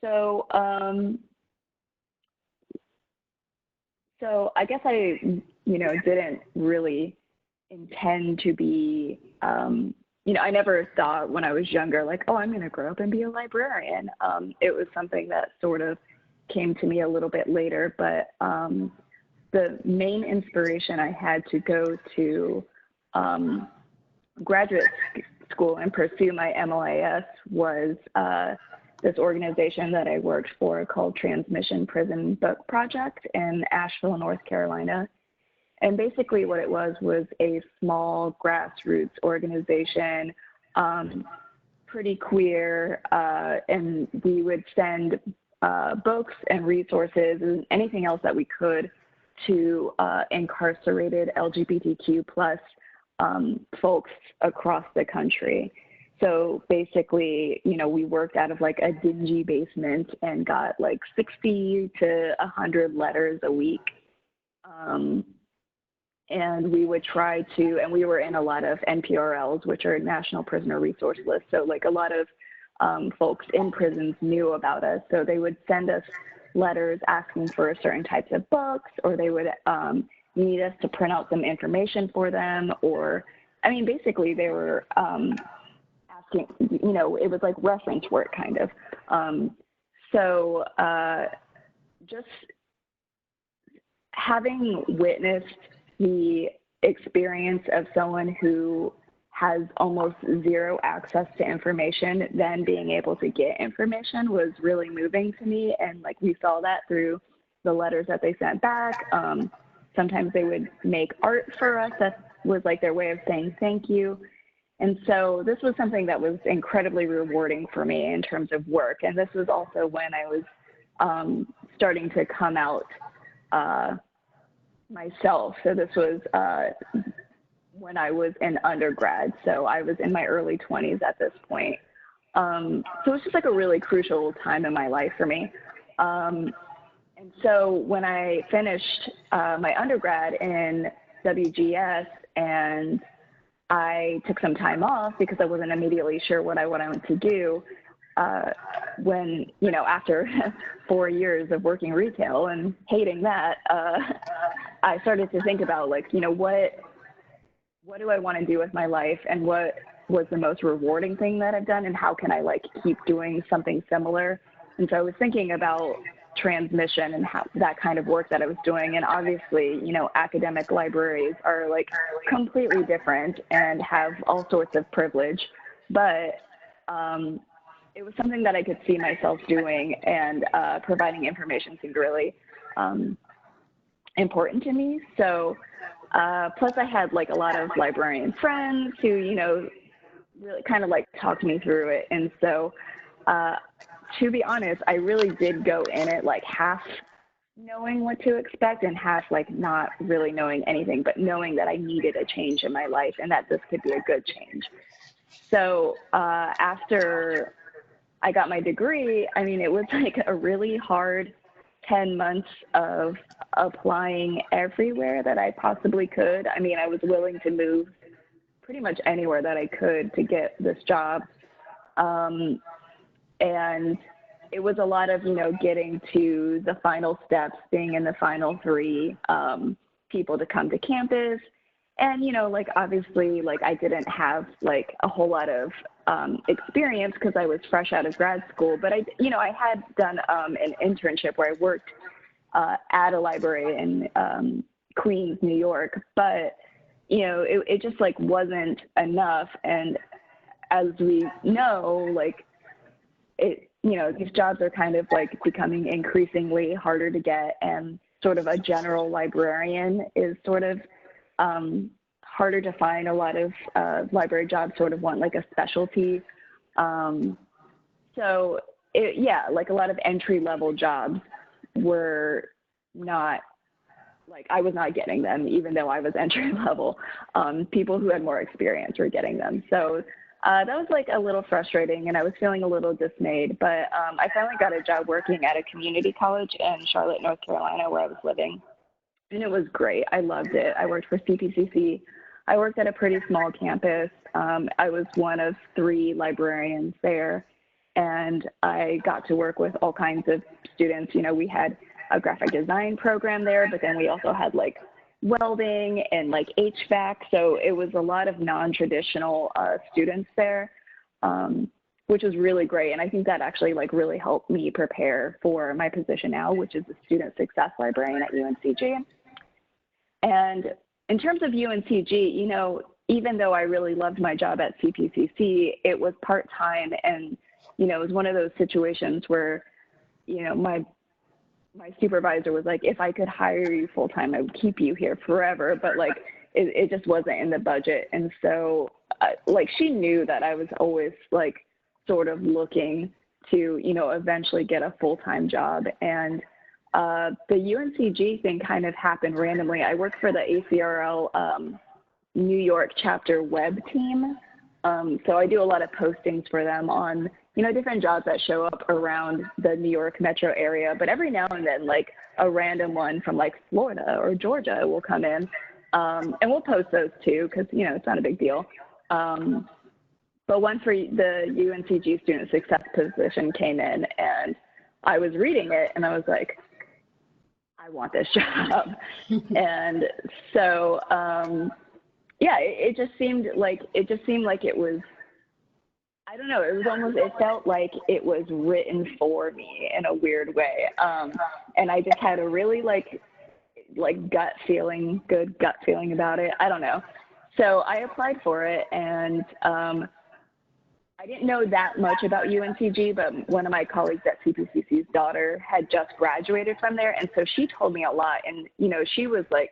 So, so I guess I, didn't really intend to be, I never thought when I was younger, like, oh, I'm going to grow up and be a librarian. It was something that sort of came to me a little bit later, but the main inspiration I had to go to graduate school and pursue my MLIS was this organization that I worked for called Transmission Prison Book Project in Asheville, North Carolina. And basically what it was a small grassroots organization, pretty queer, and we would send books and resources and anything else that we could to incarcerated LGBTQ plus folks across the country. So basically, we worked out of like a dingy basement and got like 60 to 100 letters a week. And we would try to, and we were in a lot of NPRLs, which are National Prisoner Resource Lists. So like a lot of folks in prisons knew about us. So they would send us letters asking for certain types of books, or they would need us to print out some information for them, or, I mean, basically they were asking, it was like reference work kind of. Just having witnessed the experience of someone who has almost zero access to information, then being able to get information was really moving to me. And like we saw that through the letters that they sent back. Sometimes they would make art for us. That was like their way of saying thank you. And so this was something that was incredibly rewarding for me in terms of work. And this was also when I was starting to come out myself. So this was when I was in undergrad. So I was in my early 20s at this point. So it's just like a really crucial time in my life for me. And so when I finished my undergrad in WGS and I took some time off because I wasn't immediately sure what I wanted to do, when, after 4 years of working retail and hating that, I started to think about like, what do I want to do with my life, and what was the most rewarding thing that I've done, and how can I like keep doing something similar? And so I was thinking about transmission and how that kind of work that I was doing. And obviously, academic libraries are like completely different and have all sorts of privilege, but it was something that I could see myself doing, and providing information seemed really important to me. So plus I had like a lot of librarian friends who, really kind of like talked me through it. And so to be honest, I really did go in it like half knowing what to expect and half like not really knowing anything, but knowing that I needed a change in my life and that this could be a good change. So after I got my degree, I mean, it was like a really hard 10 months of applying everywhere that I possibly could. I mean, I was willing to move pretty much anywhere that I could to get this job. And it was a lot of, getting to the final steps, being in the final 3 people to come to campus. And, like, obviously, like, I didn't have, like, a whole lot of experience because I was fresh out of grad school. But, I had done an internship where I worked at a library in Queens, New York. But, it just, like, wasn't enough. And as we know, like, these jobs are kind of, like, becoming increasingly harder to get. And sort of a general librarian is sort of harder to find. A lot of library jobs sort of want like a specialty. So like a lot of entry level jobs were not, like I was not getting them, even though I was entry level. People who had more experience were getting them. So that was like a little frustrating, and I was feeling a little dismayed, but I finally got a job working at a community college in Charlotte, North Carolina, where I was living. And it was great. I loved it. I worked for CPCC. I worked at a pretty small campus. I was one of 3 librarians there. and I got to work with all kinds of students. You know, we had a graphic design program there, but then we also had like welding and like HVAC. So it was a lot of non-traditional students there, which was really great. And I think that actually like really helped me prepare for my position now, which is the student success librarian at UNCG. And in terms of UNCG, you know, even though I really loved my job at CPCC, it was part-time, and, you know, it was one of those situations where, you know, my supervisor was like, if I could hire you full-time, I would keep you here forever, but like, it just wasn't in the budget. And so, like, she knew that I was always like sort of looking to, you know, eventually get a full-time job. And the UNCG thing kind of happened randomly. I worked for the ACRL New York chapter web team. So I do a lot of postings for them on, you know, different jobs that show up around the New York metro area. But every now and then, like a random one from like Florida or Georgia will come in, and we'll post those too, because, you know, it's not a big deal. But one for the UNCG student success position came in, and I was reading it, and I was like, I want this job. And so, yeah, it just seemed like it was, I don't know, it felt like it was written for me in a weird way. And I just had a really good gut feeling about it. I don't know. So I applied for it, and I didn't know that much about UNCG, but one of my colleagues at CPCC's daughter had just graduated from there. And so she told me a lot. And, you know, she was like,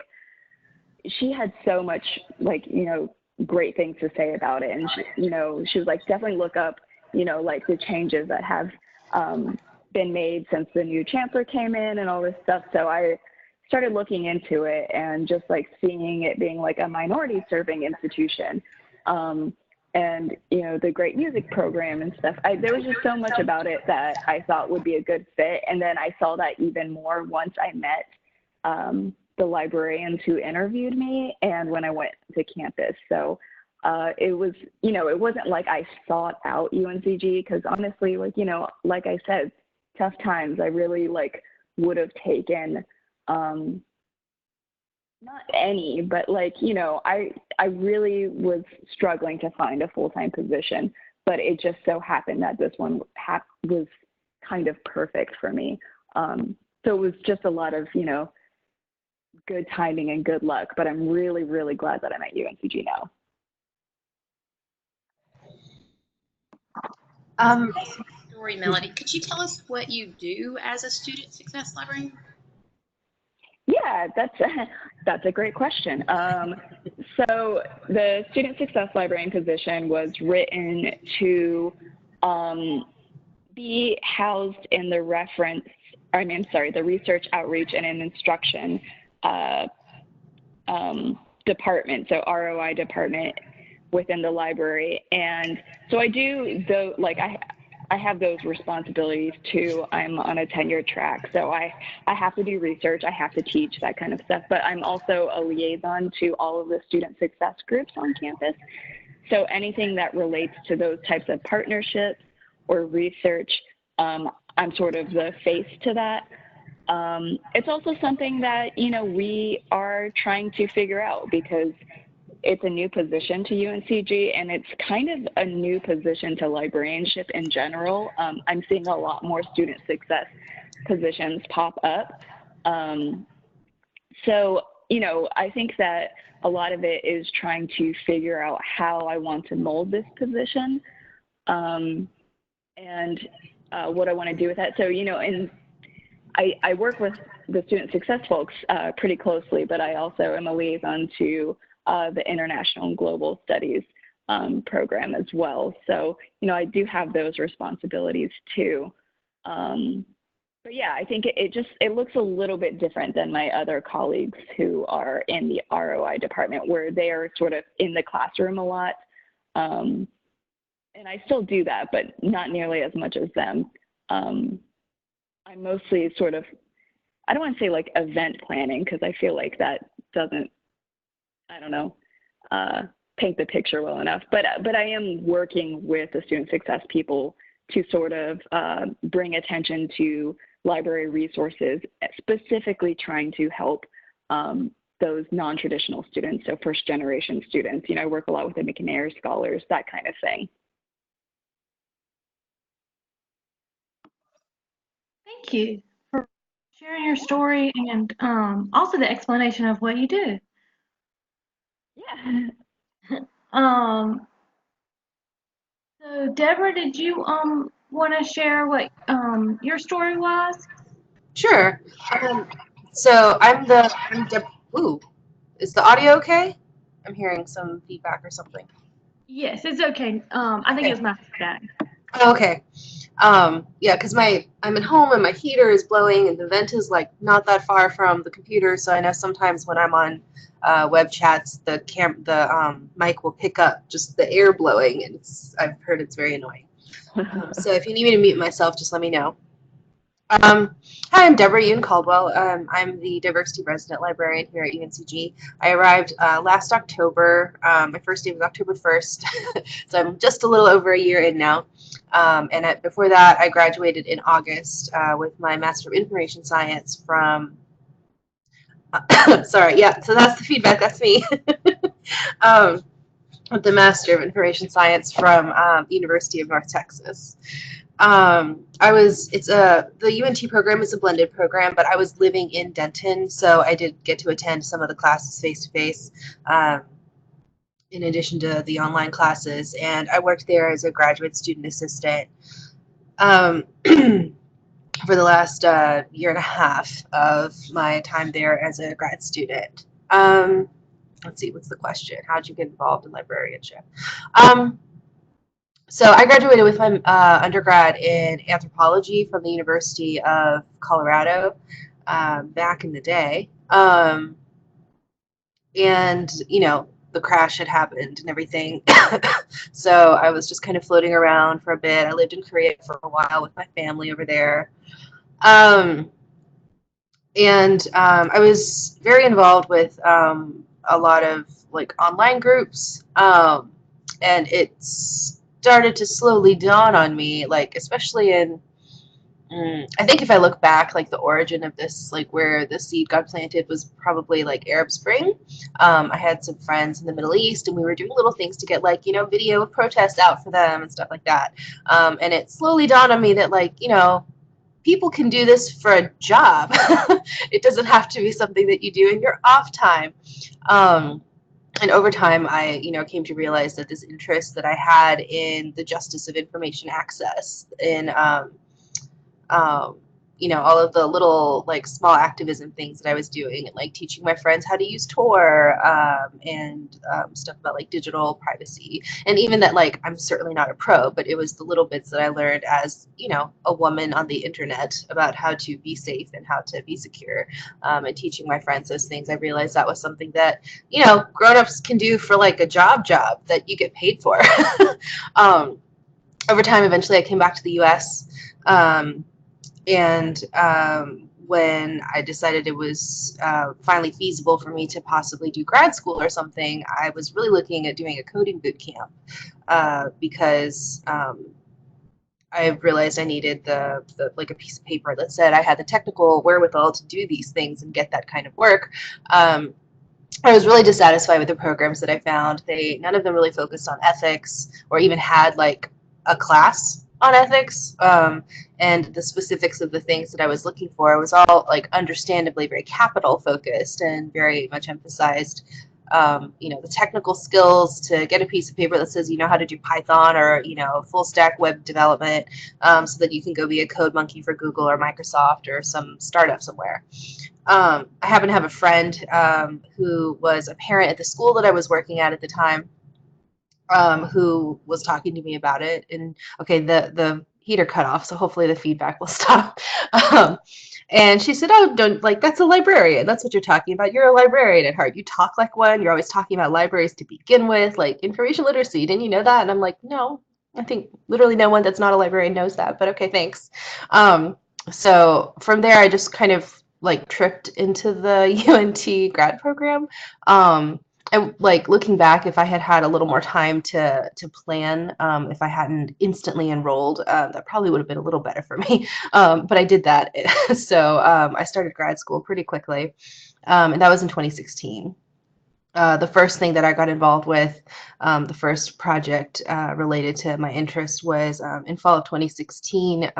she had so much, like, you know, great things to say about it. And, she, you know, she was like, definitely look up, you know, like the changes that have been made since the new chancellor came in and all this stuff. So I started looking into it, and just like seeing it being like a minority serving institution. And, you know, the great music program and stuff. There was just so much about it that I thought would be a good fit. And then I saw that even more once I met the librarians who interviewed me and when I went to campus. So it was, you know, it wasn't like I sought out UNCG, because honestly, like, you know, like I said, tough times, I really like would have taken not any, but like, you know, I really was struggling to find a full-time position, but it just so happened that this one was kind of perfect for me. So it was just a lot of, you know, good timing and good luck, but I'm really, really glad that I'm at UNCG now. Story, Melody, could you tell us what you do as a student success librarian? Yeah, that's a great question. So the student success librarian position was written to be housed in the the research, outreach, and instruction department, so ROI department within the library. And so I do, I have those responsibilities too. I'm on a tenure track, so I have to do research, I have to teach, that kind of stuff, but I'm also a liaison to all of the student success groups on campus. So anything that relates to those types of partnerships or research, I'm sort of the face to that. It's also something that, you know, we are trying to figure out, because it's a new position to UNCG, and it's kind of a new position to librarianship in general. I'm seeing a lot more student success positions pop up. So, you know, I think that a lot of it is trying to figure out how I want to mold this position, and what I want to do with that. So, you know, I work with the student success folks pretty closely, but I also am a liaison to the International and Global Studies program as well. So, you know, I do have those responsibilities too. But yeah, I think it looks a little bit different than my other colleagues who are in the ROI department, where they are sort of in the classroom a lot. And I still do that, but not nearly as much as them. I'm mostly sort of, I don't want to say like event planning, because I feel like that doesn't, I don't know, paint the picture well enough. But I am working with the student success people to sort of bring attention to library resources, specifically trying to help those non-traditional students, so first-generation students. You know, I work a lot with the McNair scholars, that kind of thing. Thank you for sharing your story and also the explanation of what you do. Yeah. So Deborah, did you want to share what your story was? Sure. So I'm Deborah. Ooh, is the audio okay? I'm hearing some feedback or something. Yes, it's okay. I think Okay. it's my feedback. Oh, okay. Yeah, because I'm at home and my heater is blowing and the vent is like not that far from the computer, so I know sometimes when I'm on web chats, the mic will pick up just the air blowing, and I've heard it's very annoying. So if you need me to mute myself, just let me know. Hi, I'm Deborah Caldwell. I'm the diversity resident librarian here at UNCG. I arrived last October. My first day was October 1st, so I'm just a little over a year in now. Before that, I graduated in August with my Master of Information Science from, sorry, yeah, so that's the feedback, that's me. With the Master of Information Science from University of North Texas. The UNT program is a blended program, but I was living in Denton, so I did get to attend some of the classes face-to-face, in addition to the online classes, and I worked there as a graduate student assistant for the last year and a half of my time there as a grad student. Let's see, what's the question? How'd you get involved in librarianship? So I graduated with my undergrad in anthropology from the University of Colorado back in the day. And, you know, the crash had happened and everything. So I was just kind of floating around for a bit. I lived in Korea for a while with my family over there. I was very involved with a lot of like online groups. And it started to slowly dawn on me, like especially in I think if I look back, like the origin of this, like where the seed got planted was probably like Arab Spring. I had some friends in the Middle East and we were doing little things to get like, you know, video of protests out for them and stuff like that. And it slowly dawned on me that like, you know, people can do this for a job. It doesn't have to be something that you do in your off time. And over time, I, you know, came to realize that this interest that I had in the justice of information access, in you know, all of the little like small activism things that I was doing, and like teaching my friends how to use Tor and stuff about like digital privacy, and even that like I'm certainly not a pro, but it was the little bits that I learned as, you know, a woman on the internet about how to be safe and how to be secure, and teaching my friends those things. I realized that was something that, you know, grown-ups can do for like a job that you get paid for. Over time, eventually I came back to the US. When I decided it was finally feasible for me to possibly do grad school or something, I was really looking at doing a coding boot camp because I realized I needed the like a piece of paper that said I had the technical wherewithal to do these things and get that kind of work. I was really dissatisfied with the programs that I found. None of them really focused on ethics or even had like a class on ethics, and the specifics of the things that I was looking for was all like understandably very capital focused and very much emphasized, you know, the technical skills to get a piece of paper that says you know how to do Python or, you know, full stack web development, so that you can go be a code monkey for Google or Microsoft or some startup somewhere. I happen to have a friend who was a parent at the school that I was working at the time, who was talking to me about it. And okay, the heater cut off, so hopefully the feedback will stop. And she said, "Oh, don't, like, that's a librarian. That's what you're talking about. You're a librarian at heart. You talk like one. You're always talking about libraries to begin with, like information literacy. Didn't you know that?" And I'm like, "No, I think literally no one that's not a librarian knows that, but okay, thanks." So from there, I just kind of like tripped into the UNT grad program. And like looking back, if I had had a little more time to plan, if I hadn't instantly enrolled, that probably would have been a little better for me. But I did that. So I started grad school pretty quickly, and that was in 2016. The first thing that I got involved with, the first project related to my interest was in fall of 2016,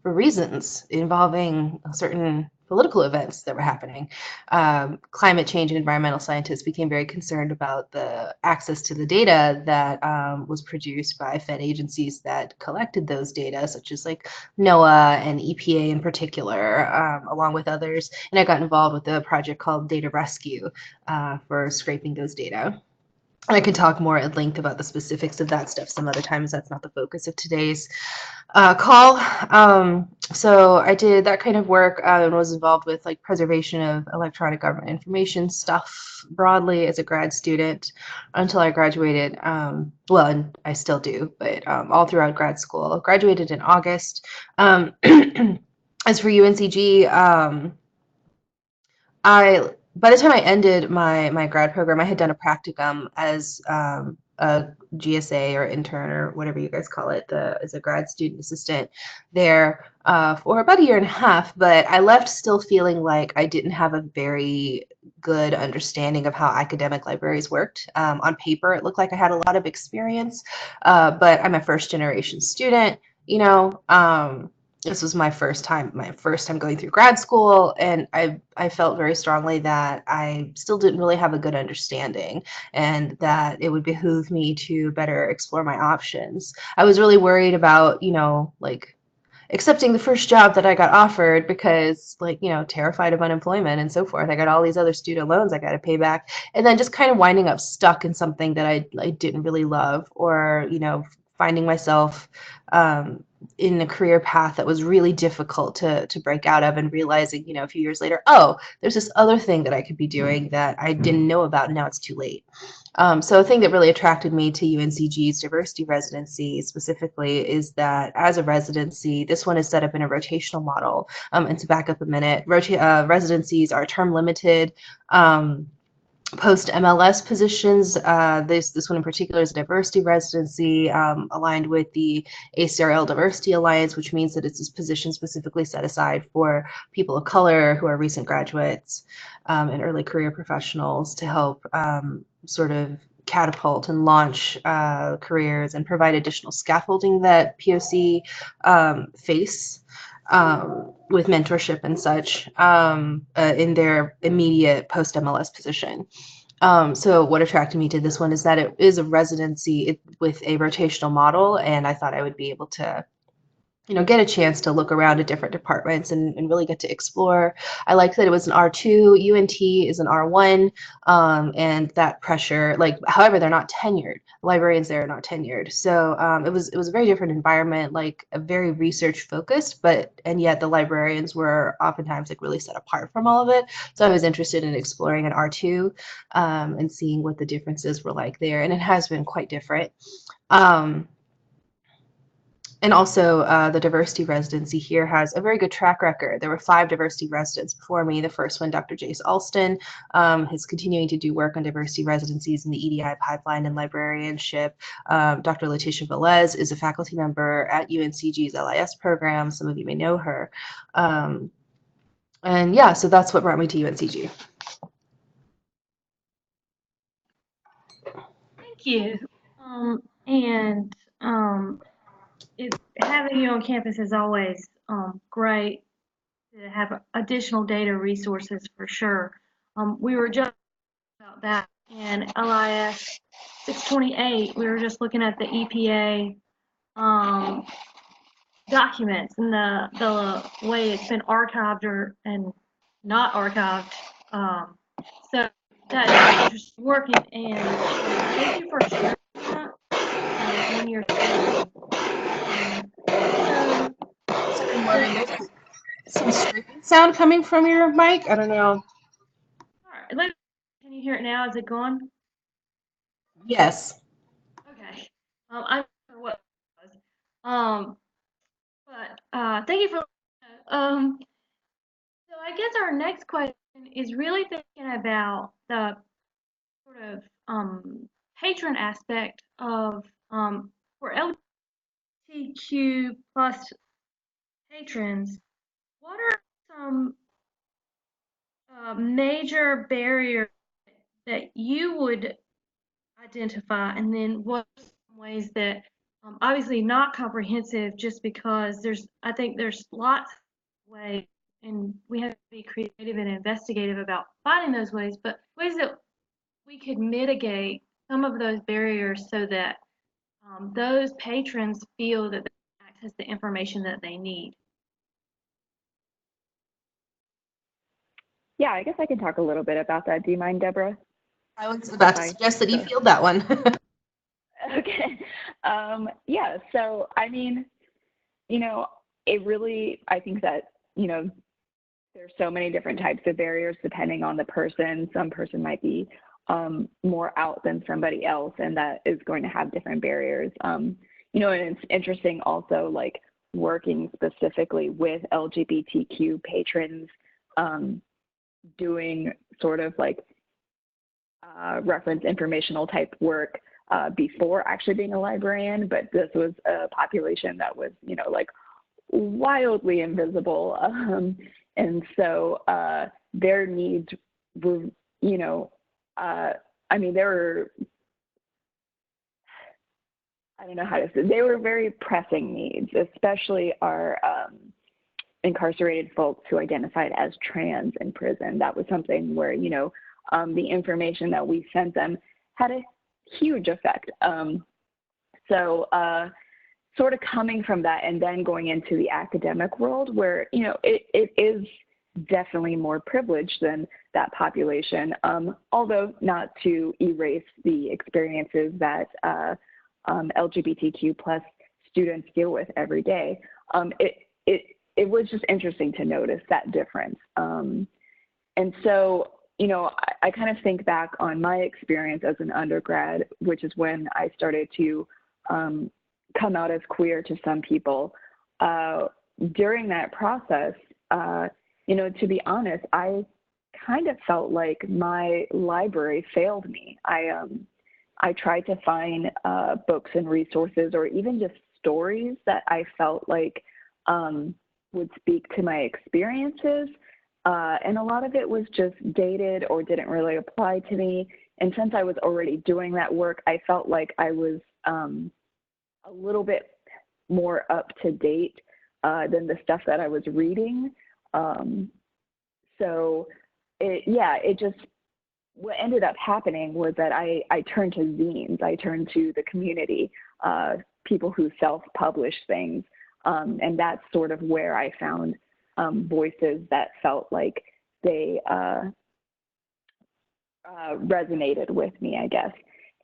for reasons involving certain political events that were happening. Climate change and environmental scientists became very concerned about the access to the data that was produced by Fed agencies that collected those data, such as like NOAA and EPA in particular, along with others. And I got involved with a project called Data Rescue for scraping those data. I could talk more at length about the specifics of that stuff some other times. That's not the focus of today's call. So I did that kind of work and was involved with like preservation of electronic government information stuff broadly as a grad student until I graduated. Well, and I still do, but all throughout grad school. I graduated in August. As for UNCG, by the time I ended my grad program, I had done a practicum as a GSA or intern or whatever you guys call it, as a grad student assistant there for about a year and a half. But I left still feeling like I didn't have a very good understanding of how academic libraries worked. On paper, it looked like I had a lot of experience, but I'm a first generation student, you know. This was my first time going through grad school, and I felt very strongly that I still didn't really have a good understanding and that it would behoove me to better explore my options. I was really worried about, like accepting the first job that I got offered because, like, terrified of unemployment and so forth. I got all these other student loans I got to pay back, and then just kind of winding up stuck in something that I didn't really love, or, finding myself in a career path that was really difficult to break out of, and realizing, a few years later, oh, there's this other thing that I could be doing that I didn't know about, and now it's too late. So a thing that really attracted me to UNCG's diversity residency specifically is that as a residency, this one is set up in a rotational model. And to back up a minute, residencies are term limited. Post MLS positions. This one in particular is a diversity residency aligned with the ACRL Diversity Alliance, which means that it's a position specifically set aside for people of color who are recent graduates and early career professionals to help sort of catapult and launch careers and provide additional scaffolding that POC face. With mentorship and such in their immediate post-MLS position. So what attracted me to this one is that it is a residency with a rotational model, and I thought I would be able to get a chance to look around at different departments and really get to explore. I liked that it was an R2, UNT is an R1, and that pressure, however, they're not tenured. Librarians there are not tenured. So it was a very different environment, like a very research focused, and yet the librarians were oftentimes really set apart from all of it. So I was interested in exploring an R2 and seeing what the differences were like there. And it has been quite different. And also, the diversity residency here has a very good track record. There were 5 diversity residents before me. The first one, Dr. Jace Alston, is continuing to do work on diversity residencies in the EDI pipeline and librarianship. Dr. Letitia Velez is a faculty member at UNCG's LIS program. Some of you may know her. And yeah, so that's what brought me to UNCG. Thank you. And having you on campus is always great to have additional data resources for sure. We were just about that in LIS 628. We were just looking at the EPA documents and the way it's been archived and not archived. So that is working, and thank you for sharing that on your Some scraping sound coming from your mic? I don't know. All right, can you hear it now? Is it gone? Yes. Okay. I don't know what it was. But thank you for so I guess our next question is really thinking about the sort of patron aspect of for LGBTQ plus patrons, what are some major barriers that you would identify, and then what are some ways that obviously not comprehensive, just because I think there's lots of ways, and we have to be creative and investigative about finding those ways, but ways that we could mitigate some of those barriers so that those patrons feel that they access the information that they need. Yeah, I guess I can talk a little bit about that. Do you mind, Deborah? I was about to suggest that you field that one. Okay. Yeah, so I mean, it really, I think that, there's so many different types of barriers depending on the person. Some person might be more out than somebody else, and that is going to have different barriers. And it's interesting also, like, working specifically with LGBTQ patrons, doing sort of like reference informational type work before actually being a librarian, but this was a population that was, like, wildly invisible. And so their needs were, there were, I don't know how to say, they were very pressing needs, especially our incarcerated folks who identified as trans in prison. That was something where, the information that we sent them had a huge effect. So sort of coming from that and then going into the academic world where, it is definitely more privileged than that population, although not to erase the experiences that LGBTQ plus students deal with every day. It was just interesting to notice that difference. And so, I kind of think back on my experience as an undergrad, which is when I started to come out as queer to some people. During that process, to be honest, I kind of felt like my library failed me. I tried to find books and resources, or even just stories that I felt like would speak to my experiences. And a lot of it was just dated or didn't really apply to me. And since I was already doing that work, I felt like I was a little bit more up to date than the stuff that I was reading. What ended up happening was that I turned to zines. I turned to the community, people who self-publish things. And that's sort of where I found voices that felt like they resonated with me, I guess.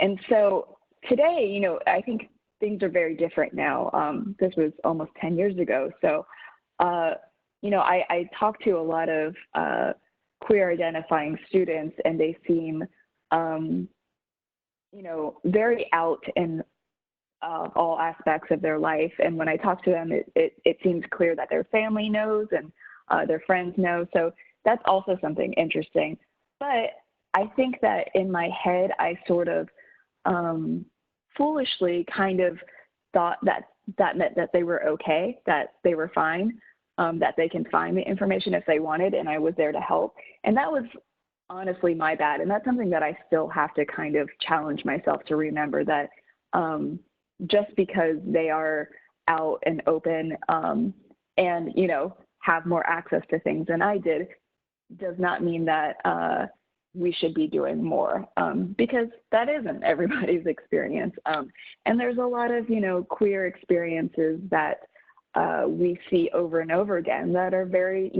And so today, I think things are very different now. This was almost 10 years ago. So, I talk to a lot of queer identifying students, and they seem, very out in all aspects of their life. And when I talk to them, it seems clear that their family knows and their friends know. So that's also something interesting. But I think that in my head, I sort of foolishly kind of thought that meant that they were okay, that they were fine, that they can find the information if they wanted, and I was there to help. And that was honestly my bad. And that's something that I still have to kind of challenge myself to remember, that just because they are out and open and, have more access to things than I did, does not mean that we should be doing more, because that isn't everybody's experience. And there's a lot of, queer experiences that we see over and over again that are very,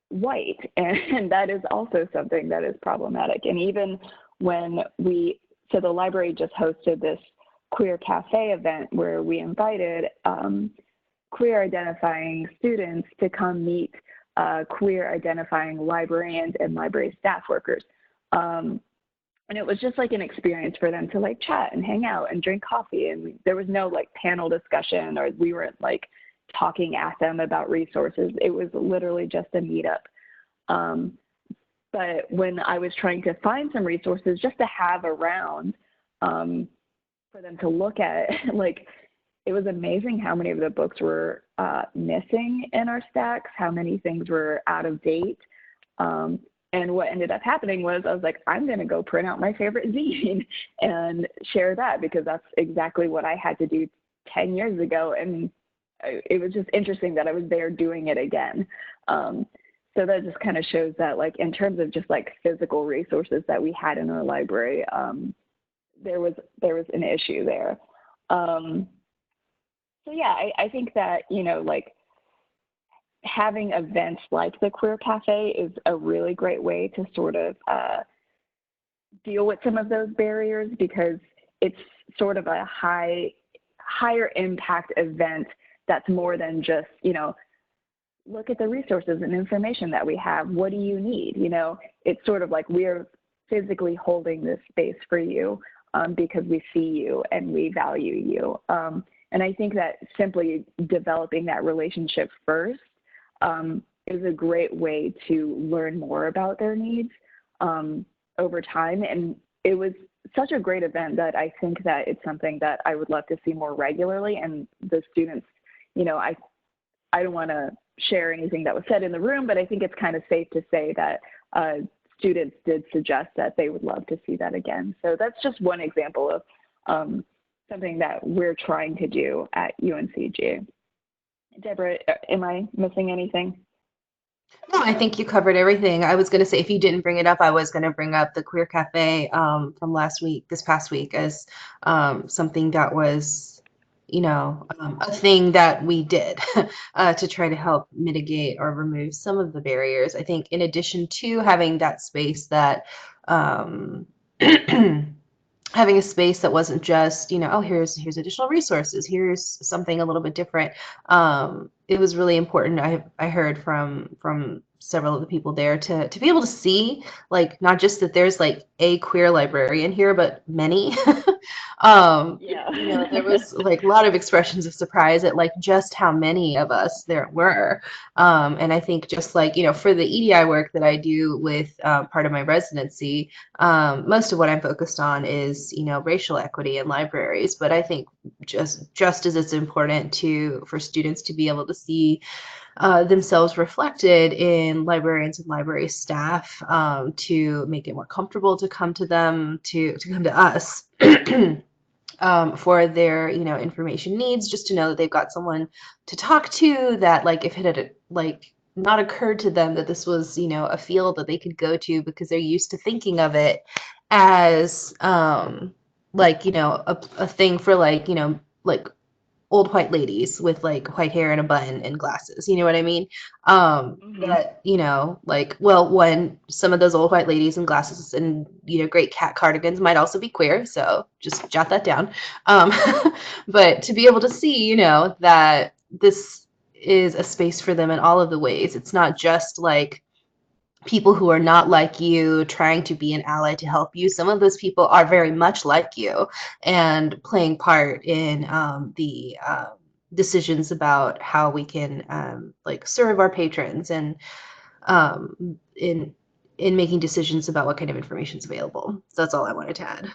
white. And that is also something that is problematic. And even when so the library just hosted this queer cafe event where we invited queer identifying students to come meet queer identifying librarians and library staff workers. And it was just like an experience for them to like chat and hang out and drink coffee. And there was no like panel discussion, or we weren't like talking at them about resources. It was literally just a meetup. but when I was trying to find some resources just to have around for them to look at, like, it was amazing how many of the books were missing in our stacks, how many things were out of date. And what ended up happening was I was like, I'm going to go print out my favorite zine and share that, because that's exactly what I had to do 10 years ago. And it was just interesting that I was there doing it again. So that just kind of shows that, like, in terms of just like physical resources that we had in our library, there was an issue there. So yeah, I think that, you know, like, having events like the Queer Cafe is a really great way to sort of deal with some of those barriers, because it's sort of a higher impact event that's more than just, you know, look at the resources and information that we have. What do you need? You know, it's sort of like we're physically holding this space for you because we see you and we value you. And I think that simply developing that relationship first is a great way to learn more about their needs over time. And it was such a great event that I think that it's something that I would love to see more regularly. And the students, you know, I don't want to share anything that was said in the room, but I think it's kind of safe to say that students did suggest that they would love to see that again. So that's just one example of something that we're trying to do at UNCG. Deborah, am I missing anything? No, I think you covered everything. I was going to say, if you didn't bring it up, I was going to bring up the Queer Cafe from this past week, as something that was, you know, a thing that we did to try to help mitigate or remove some of the barriers. I think in addition to having that space that having a space that wasn't just, you know, oh, here's additional resources, here's something a little bit different. It was really important. I heard from several of the people there to be able to see, like, not just that there's like a queer librarian here, but many. Yeah. You know, there was like a lot of expressions of surprise at like just how many of us there were. And I think just like, you know, for the EDI work that I do with part of my residency, most of what I'm focused on is, you know, racial equity in libraries. But I think just as it's important for students to be able to see themselves reflected in librarians and library staff, to make it more comfortable to come to them, to come to us. For their, you know, information needs, just to know that they've got someone to talk to, that like if it had like not occurred to them that this was, you know, a field that they could go to because they're used to thinking of it as like, you know, a thing for like, you know, like old white ladies with like white hair and a bun and glasses, you know what I mean? That, you know, like, well, when some of those old white ladies in glasses and, you know, great cat cardigans might also be queer, so just jot that down. But to be able to see, you know, that this is a space for them in all of the ways. It's not just like people who are not like you trying to be an ally to help you. Some of those people are very much like you and playing part in the decisions about how we can like serve our patrons, and in making decisions about what kind of information is available. So that's all I wanted to add.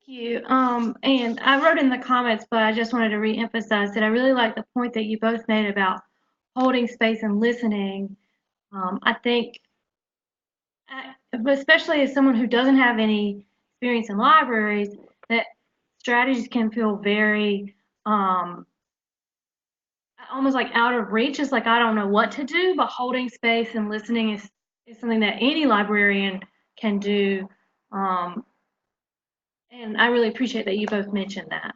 You. And I wrote in the comments, but I just wanted to reemphasize that I really like the point that you both made about holding space and listening. I think, especially as someone who doesn't have any experience in libraries, that strategies can feel very almost like out of reach. It's like I don't know what to do, but holding space and listening is something that any librarian can do. And I really appreciate that you both mentioned that.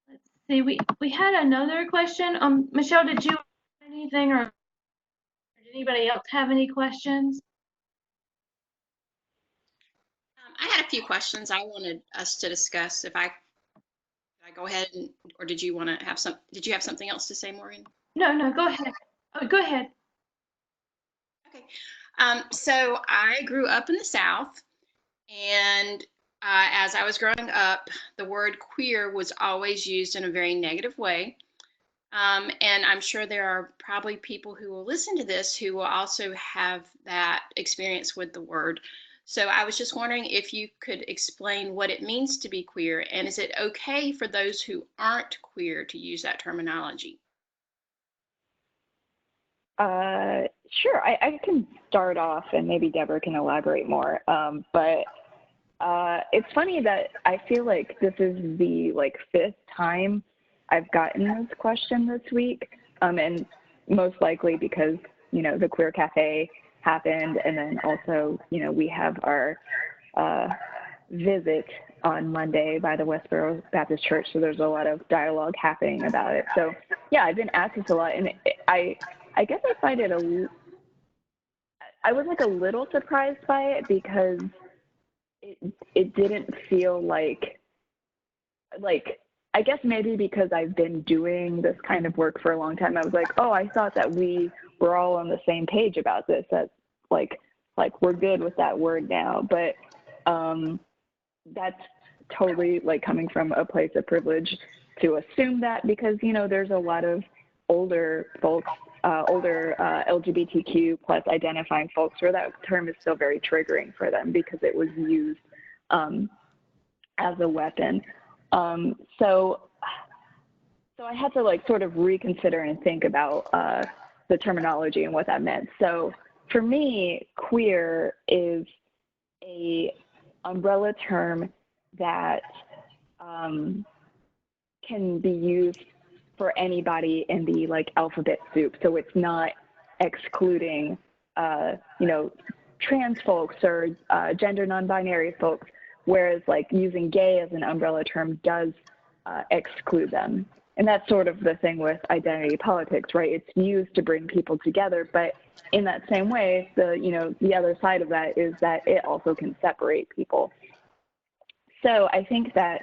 Let's see, we had another question. Michelle, did you have anything, or did anybody else have any questions? I had a few questions I wanted us to discuss. If I go ahead, or did you want to have did you have something else to say, Maureen? No, go ahead. Oh, go ahead. Okay. So I grew up in the South, and as I was growing up, the word queer was always used in a very negative way. And I'm sure there are probably people who will listen to this who will also have that experience with the word. So I was just wondering if you could explain what it means to be queer, and is it okay for those who aren't queer to use that terminology? Sure, I can start off and maybe Deborah can elaborate more. But it's funny that I feel like this is the like fifth time I've gotten this question this week, and most likely because, you know, the Queer Cafe happened, and then also, you know, we have our visit on Monday by the Westboro Baptist Church, so there's a lot of dialogue happening about it. So yeah, I've been asked this a lot, and I guess I find it I was like a little surprised by it because it didn't feel like I guess maybe because I've been doing this kind of work for a long time, I was like, oh, I thought that we were all on the same page about this. That like we're good with that word now. But that's totally like coming from a place of privilege to assume that, because, you know, there's a lot of older folks, older LGBTQ plus identifying folks where that term is still very triggering for them because it was used as a weapon. So I had to like sort of reconsider and think about the terminology and what that meant. So for me, queer is a umbrella term that can be used for anybody in the like alphabet soup. So it's not excluding, you know, trans folks or gender non-binary folks, whereas like using gay as an umbrella term does exclude them. And that's sort of the thing with identity politics, right? It's used to bring people together, but in that same way, the other side of that is that it also can separate people. So I think that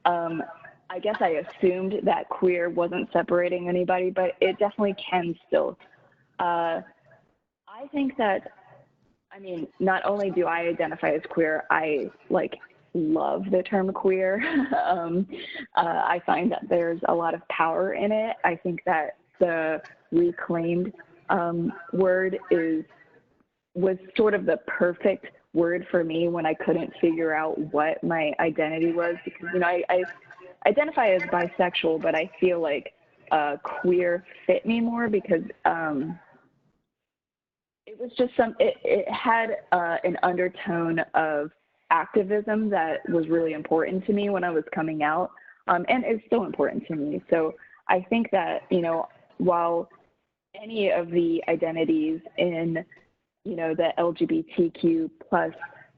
I guess I assumed that queer wasn't separating anybody, but it definitely can still. I think that, I mean, not only do I identify as queer, I like love the term queer. I find that there's a lot of power in it. I think that the reclaimed word was sort of the perfect word for me when I couldn't figure out what my identity was, because, you know, I identify as bisexual, but I feel like queer fit me more because it was just it had an undertone of activism that was really important to me when I was coming out, and it's still important to me. So I think that, you know, while any of the identities in, you know, the LGBTQ plus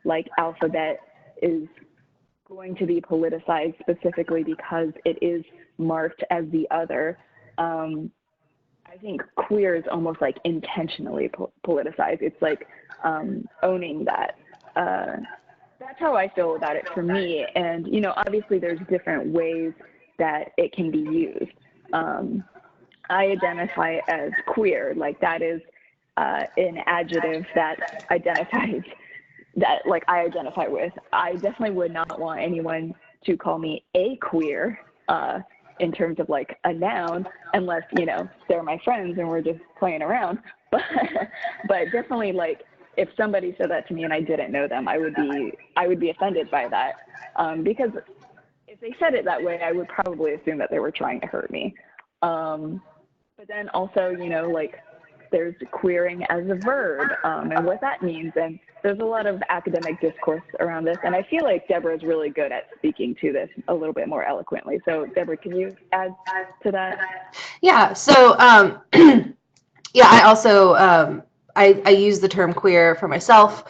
like alphabet is going to be politicized specifically because it is marked as the other, I think queer is almost like intentionally politicized. It's like owning that. That's how I feel about it for me. And, you know, obviously there's different ways that it can be used. I identify as queer, like that is an adjective that identifies that like I identify with. I definitely would not want anyone to call me a queer in terms of like a noun, unless, you know, they're my friends and we're just playing around. But definitely, like, if somebody said that to me and I didn't know them, I would be offended by that, because if they said it that way, I would probably assume that they were trying to hurt me. But then also, you know, like, there's queering as a verb, and what that means. And there's a lot of academic discourse around this. And I feel like Deborah is really good at speaking to this a little bit more eloquently. So Deborah, can you add to that? Yeah, so yeah, I also I use the term queer for myself.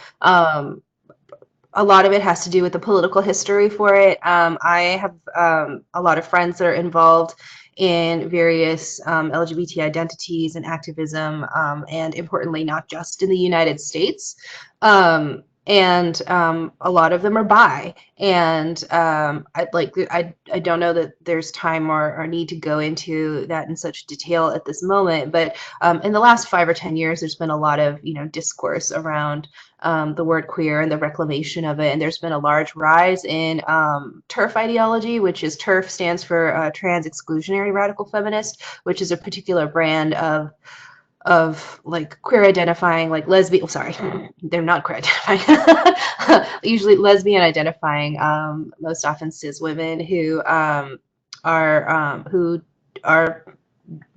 A lot of it has to do with the political history for it. I have a lot of friends that are involved in various LGBT identities and activism, and importantly, not just in the United States. and a lot of them are bi. And I don't know that there's time or need to go into that in such detail at this moment, but in the last 5 or 10 years, there's been a lot of discourse around the word queer and the reclamation of it. And there's been a large rise in TERF ideology, which is TERF stands for trans exclusionary radical feminist, which is a particular brand of like queer identifying, like lesbian, sorry, they're not queer identifying, usually lesbian identifying, most often cis women who are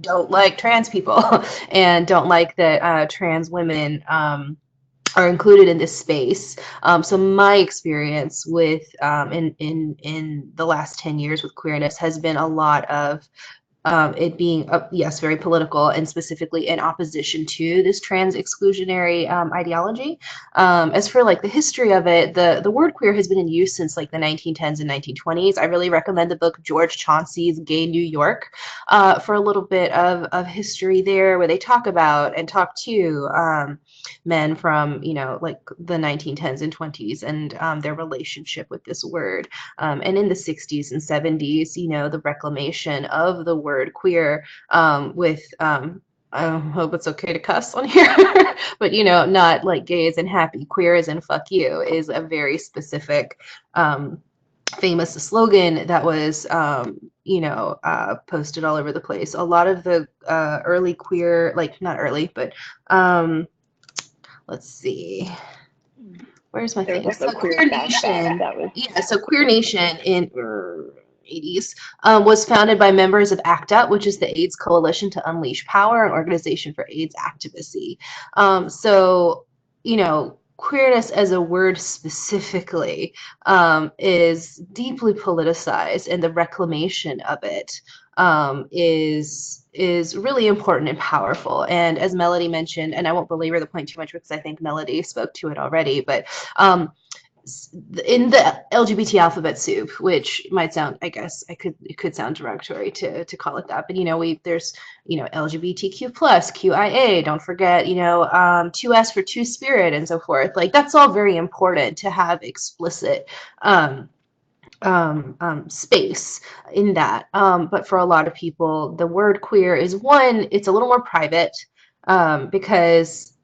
don't like trans people and don't like that trans women are included in this space. So my experience with in the last 10 years with queerness has been a lot of it being, yes, very political, and specifically in opposition to this trans exclusionary ideology. As for like the history of it, the word queer has been in use since like the 1910s and 1920s. I really recommend the book George Chauncey's Gay New York for a little bit of history there, where they talk about and talk to men from, like the 1910s and 20s and their relationship with this word. And in the 60s and 70s, the reclamation of the word queer with, I hope it's okay to cuss on here, but not like gay as in happy, queer as in fuck you, is a very specific famous slogan that was posted all over the place. A lot of the early queer, like not early, but let's see. Where's my There thing? was like So a queer Queer fastback Nation, that was. yeah. So Queer Nation in 80s was founded by members of ACT UP, which is the AIDS Coalition to Unleash Power, an organization for AIDS activacy. So queerness as a word specifically is deeply politicized, and the reclamation of it is really important and powerful. And as Melody mentioned, and I won't belabor the point too much because I think Melody spoke to it already, but in the LGBT alphabet soup, which might sound, I guess, it could sound derogatory to call it that, but there's LGBTQ plus, QIA, don't forget 2S for Two Spirit and so forth. Like that's all very important to have explicit space in that. But for a lot of people, the word queer is one, it's a little more private because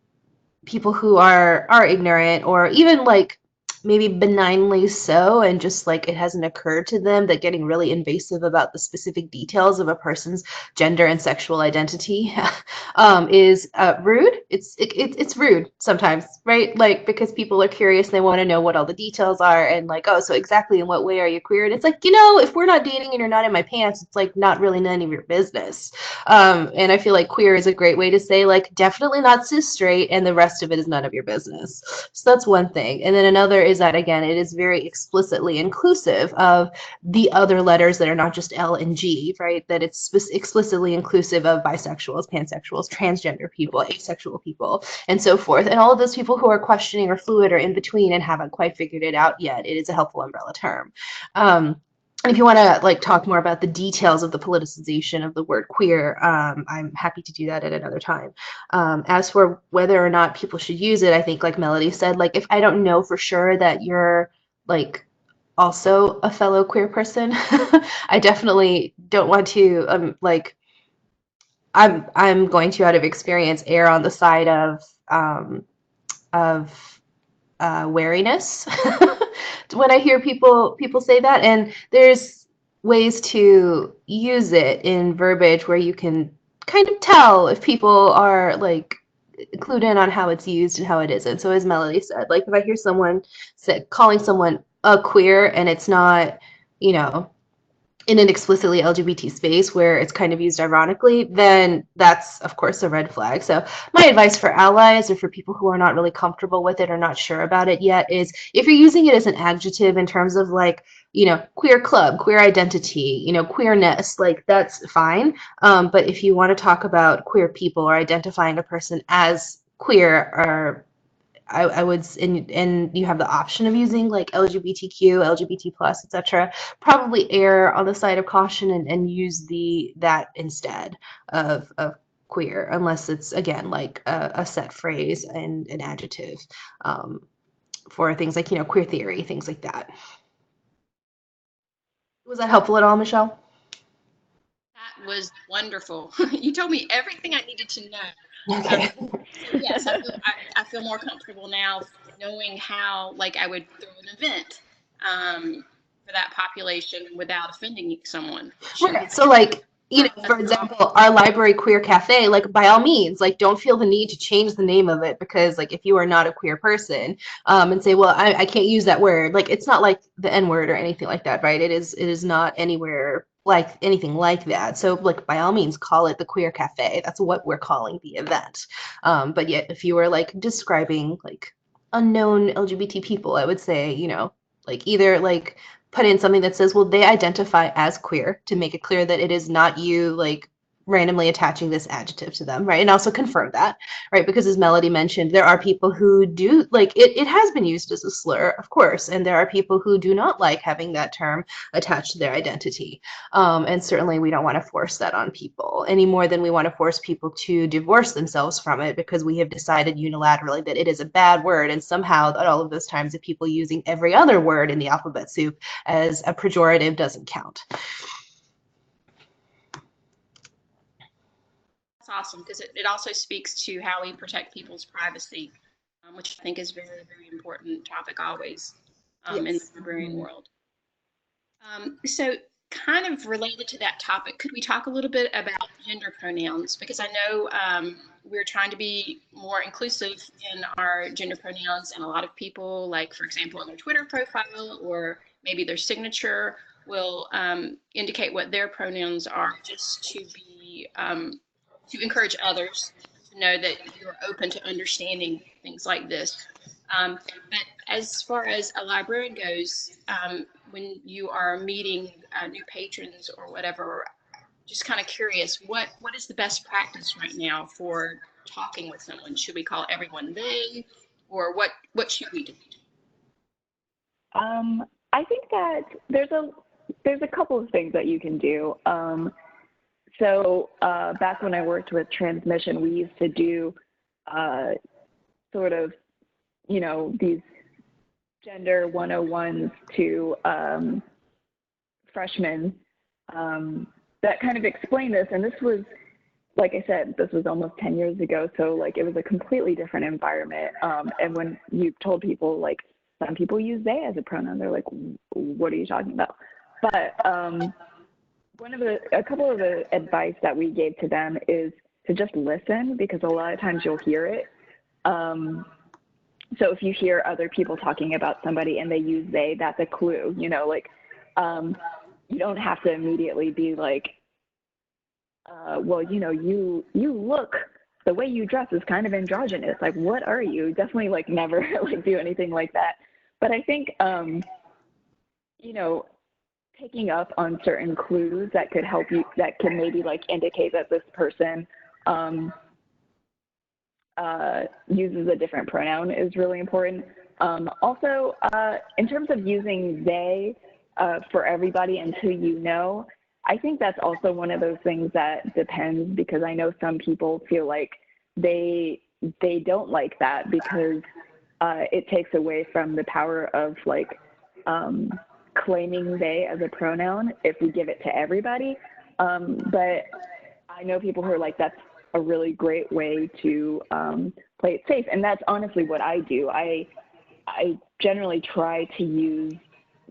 people who are ignorant, or even like maybe benignly so, and just like it hasn't occurred to them that getting really invasive about the specific details of a person's gender and sexual identity is rude. It's rude sometimes, right? Like because people are curious and they want to know what all the details are, and like, oh, so exactly in what way are you queer? And it's like, if we're not dating and you're not in my pants, it's like not really none of your business. And I feel like queer is a great way to say like definitely not cis straight, and the rest of it is none of your business. So that's one thing. And then another is that, again, it is very explicitly inclusive of the other letters that are not just L and G, right? That it's explicitly inclusive of bisexuals, pansexuals, transgender people, asexual people, and so forth. And all of those people who are questioning or fluid or in between and haven't quite figured it out yet, it is a helpful umbrella term. And if you want to like talk more about the details of the politicization of the word queer, I'm happy to do that at another time. As for whether or not people should use it, I think like Melody said, like if I don't know for sure that you're like also a fellow queer person, I definitely don't want to like I'm going to, out of experience, err on the side of wariness when I hear people say that. And there's ways to use it in verbiage where you can kind of tell if people are like clued in on how it's used and how it isn't. So as Melody said, like if I hear someone calling someone a queer and it's not, in an explicitly LGBT space where it's kind of used ironically, then that's, of course, a red flag. So my advice for allies or for people who are not really comfortable with it or not sure about it yet is if you're using it as an adjective in terms of like, queer club, queer identity, queerness, like that's fine. But if you want to talk about queer people or identifying a person as queer, or I would, and you have the option of using like LGBTQ, LGBT plus, etc., probably err on the side of caution and use that instead of queer, unless it's again like a set phrase and an adjective for things like, queer theory, things like that. Was that helpful at all, Michelle? That was wonderful. You told me everything I needed to know. Okay. So yes, I feel more comfortable now knowing how, like, I would throw an event for that population without offending someone. Right. So like, for example, our library queer cafe, like by all means, like don't feel the need to change the name of it because like if you are not a queer person, and say, well, I can't use that word. Like it's not like the N word or anything like that, right? It is not anywhere like anything like that. So like by all means, call it the queer cafe. That's what we're calling the event. But yet if you were like describing like unknown LGBT people, I would say, like either like put in something that says, well, they identify as queer to make it clear that it is not you like randomly attaching this adjective to them, right? And also confirm that, right? Because as Melody mentioned, there are people who do like it has been used as a slur, of course, and there are people who do not like having that term attached to their identity. And certainly we don't want to force that on people any more than we want to force people to divorce themselves from it because we have decided unilaterally that it is a bad word. And somehow at all of those times of people using every other word in the alphabet soup as a pejorative doesn't count. That's awesome because it also speaks to how we protect people's privacy, which I think is very, very important topic always in the librarian world. So kind of related to that topic, could we talk a little bit about gender pronouns? Because I know we're trying to be more inclusive in our gender pronouns, and a lot of people, like, for example, on their Twitter profile or maybe their signature will indicate what their pronouns are just to be, to encourage others to know that you're open to understanding things like this. But as far as a librarian goes, when you are meeting new patrons or whatever, just kind of curious, what is the best practice right now for talking with someone? Should we call everyone they, or what should we do? I think that there's a couple of things that you can do. So back when I worked with transmission, we used to do sort of, these gender 101s to freshmen that kind of explain this. And this was, like I said, this was almost 10 years ago. So like it was a completely different environment. And when you told people, like, some people use they as a pronoun, they're like, what are you talking about? But a couple of the advice that we gave to them is to just listen, because a lot of times you'll hear it. So if you hear other people talking about somebody and they use they, that's a clue, like, you don't have to immediately be like, well, you look, the way you dress is kind of androgynous. Like, what are you? Definitely like never like do anything like that. But I think, picking up on certain clues that could help you, that can maybe like indicate that this person uses a different pronoun is really important. Also, in terms of using they for everybody and who you know, I think that's also one of those things that depends, because I know some people feel like they don't like that because it takes away from the power of like claiming they as a pronoun if we give it to everybody. But I know people who are like, that's a really great way to play it safe. And that's honestly what I do. I generally try to use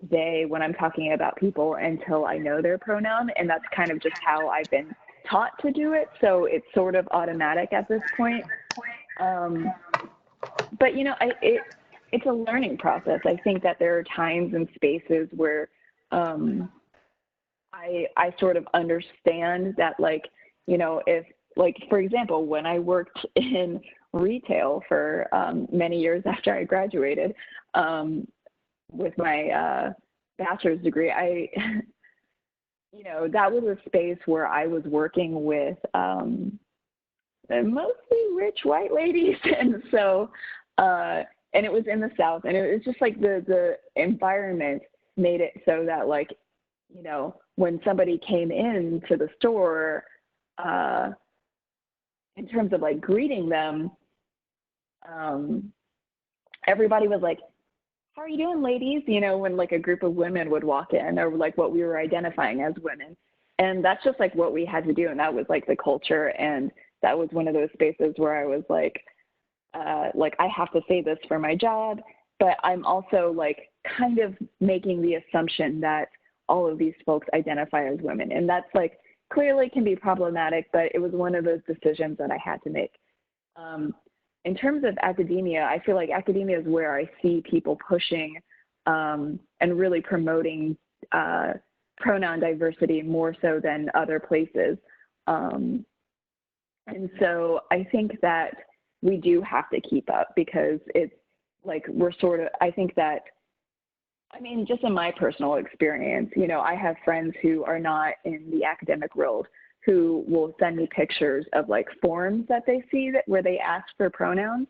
they when I'm talking about people until I know their pronoun. And that's kind of just how I've been taught to do it. So it's sort of automatic at this point. But, it's a learning process. I think that there are times and spaces where I sort of understand that, like, if, like, for example, when I worked in retail for many years after I graduated with my bachelor's degree, that was a space where I was working with mostly rich white ladies. And so, and it was in the South, and it was just like the environment made it so that, like, when somebody came into the store, in terms of like greeting them, everybody was like, how are you doing, ladies? You know, when like a group of women would walk in, or like what we were identifying as women. And that's just like what we had to do. And that was like the culture. And that was one of those spaces where I was like I have to say this for my job, but I'm also like kind of making the assumption that all of these folks identify as women. And that's like clearly can be problematic, but it was one of those decisions that I had to make. In terms of academia, I feel like academia is where I see people pushing and really promoting pronoun diversity more so than other places. And so I think that we do have to keep up, because it's like we're sort of, I think that, I mean, just in my personal experience, you know, I have friends who are not in the academic world who will send me pictures of like forms that they see that where they ask for pronouns.